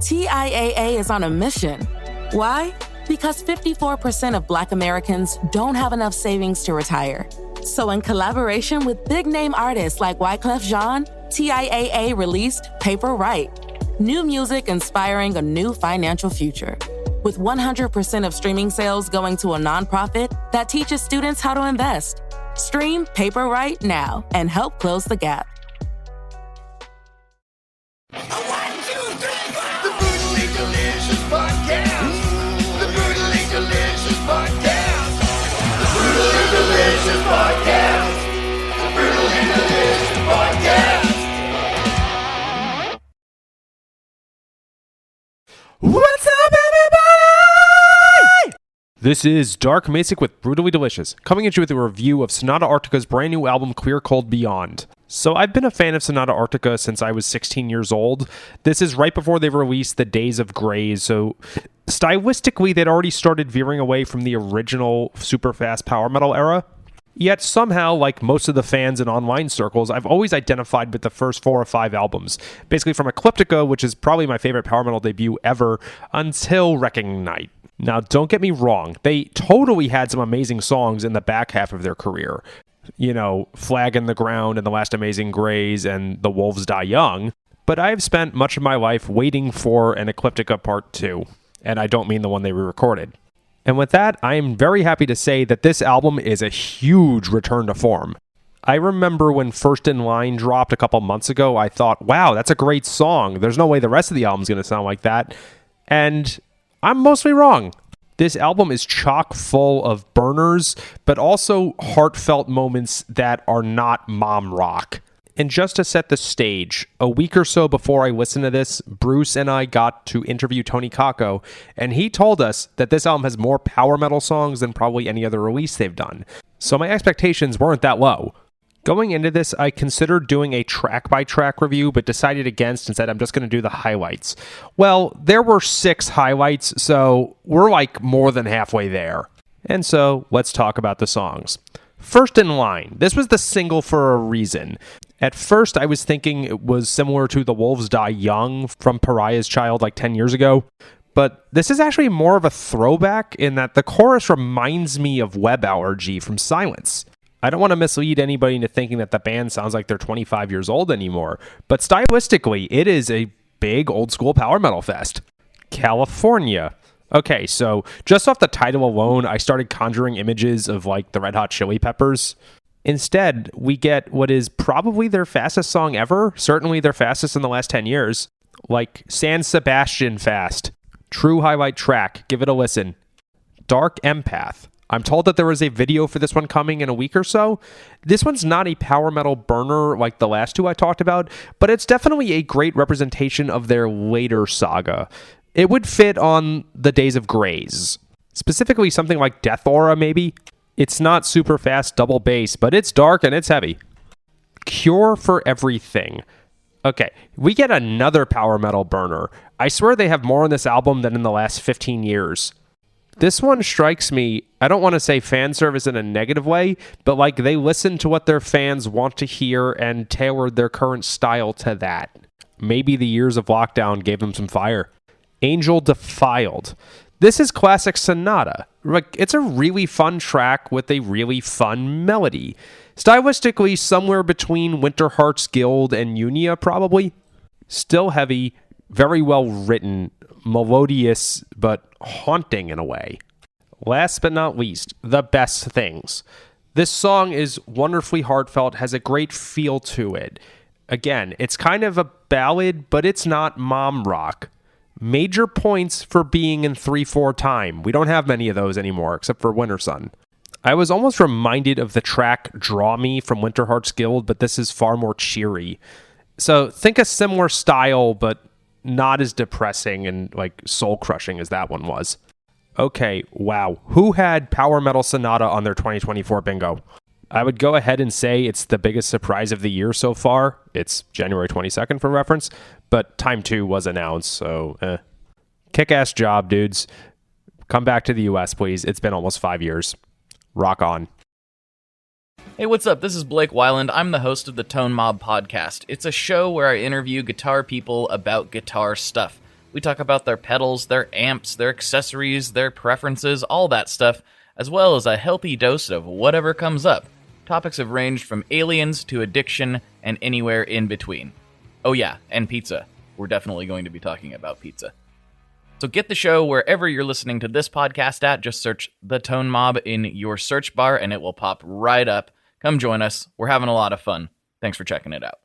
TIAA is on a mission. Why? Because 54% of Black Americans don't have enough savings to retire. So in collaboration with big-name artists like Wyclef Jean, TIAA released Paper Right, new music inspiring a new financial future. With 100% of streaming sales going to a nonprofit that teaches students how to invest. Stream Paper Right now and help close the gap. The Brutally Delicious Podcast. The Brutally Delicious Podcast. The Brutally Delicious Podcast. The Brutally Delicious Podcast. What's up, everybody? This is Dark Macek with Brutally Delicious, coming at you with a review of Sonata Arctica's brand new album, Clear Cold Beyond. So I've been a fan of Sonata Arctica since I was 16 years old. This is right before they released The Days of Grays, so stylistically they'd already started veering away from the original super fast power metal era. Yet somehow, like most of the fans in online circles, I've always identified with the first 4 or 5 albums, basically from Ecliptica, which is probably my favorite power metal debut ever, until Wrecking Night. Now, don't get me wrong, they totally had some amazing songs in the back half of their career. You know, Flag in the Ground and The Last Amazing Grays and The Wolves Die Young, but I have spent much of my life waiting for an Ecliptica Part 2, and I don't mean the one they re-recorded. And with that, I am very happy to say that this album is a huge return to form. I remember when First in Line dropped a couple months ago, I thought, wow, that's a great song. There's no way the rest of the album's going to sound like that. And I'm mostly wrong. This album is chock full of burners, but also heartfelt moments that are not mom rock. And just to set the stage, a week or so before I listened to this, Bruce and I got to interview Tony Kakko, and he told us that this album has more power metal songs than probably any other release they've done. So my expectations weren't that low. Going into this, I considered doing a track-by-track review, but decided against and said I'm just going to do the highlights. Well, there were 6 highlights, so we're like more than halfway there. And so, let's talk about the songs. First in Line. This was the single for a reason. At first, I was thinking it was similar to The Wolves Die Young from Pariah's Child like 10 years ago. But this is actually more of a throwback in that the chorus reminds me of Web Allergy from Silence. I don't want to mislead anybody into thinking that the band sounds like they're 25 years old anymore, but stylistically, it is a big old-school power metal fest. California. Okay, so just off the title alone, I started conjuring images of like the Red Hot Chili Peppers. Instead, we get what is probably their fastest song ever, certainly their fastest in the last 10 years, like San Sebastian Fast. True highlight track, give it a listen. Dark Empath. I'm told that there is a video for this one coming in a week or so. This one's not a power metal burner like the last 2 I talked about, but it's definitely a great representation of their later saga. It would fit on The Days of Grays. Specifically something like Death Aura, maybe? It's not super fast double bass, but it's dark and it's heavy. Cure for Everything. Okay, we get another power metal burner. I swear they have more on this album than in the last 15 years. This one strikes me, I don't want to say fan service in a negative way, but like they listened to what their fans want to hear and tailored their current style to that. Maybe the years of lockdown gave them some fire. Angel Defiled. This is classic Sonata. Like, it's a really fun track with a really fun melody. Stylistically, somewhere between Winter Hearts Guild and Unia, probably. Still heavy, very well written, melodious, but haunting in a way. Last but not least, The Best Things. This song is wonderfully heartfelt, has a great feel to it. Again, it's kind of a ballad, but it's not mom rock. Major points for being in 3/4 time. We don't have many of those anymore, except for Winter Sun. I was almost reminded of the track Draw Me from Winter Hearts Guild, but this is far more cheery. So think a similar style, but not as depressing and like soul-crushing as that one was. Okay, wow. Who had Power Metal Sonata on their 2024 bingo? I would go ahead and say it's the biggest surprise of the year so far. It's January 22nd for reference, but Time 2 was announced, so kick-ass job, dudes. Come back to the US, please. It's been almost 5 years. Rock on. Hey, what's up? This is Blake Weiland. I'm the host of the Tone Mob podcast. It's a show where I interview guitar people about guitar stuff. We talk about their pedals, their amps, their accessories, their preferences, all that stuff, as well as a healthy dose of whatever comes up. Topics have ranged from aliens to addiction and anywhere in between. Oh yeah, and pizza. We're definitely going to be talking about pizza. So get the show wherever you're listening to this podcast at. Just search The Tone Mob in your search bar and it will pop right up. Come join us. We're having a lot of fun. Thanks for checking it out.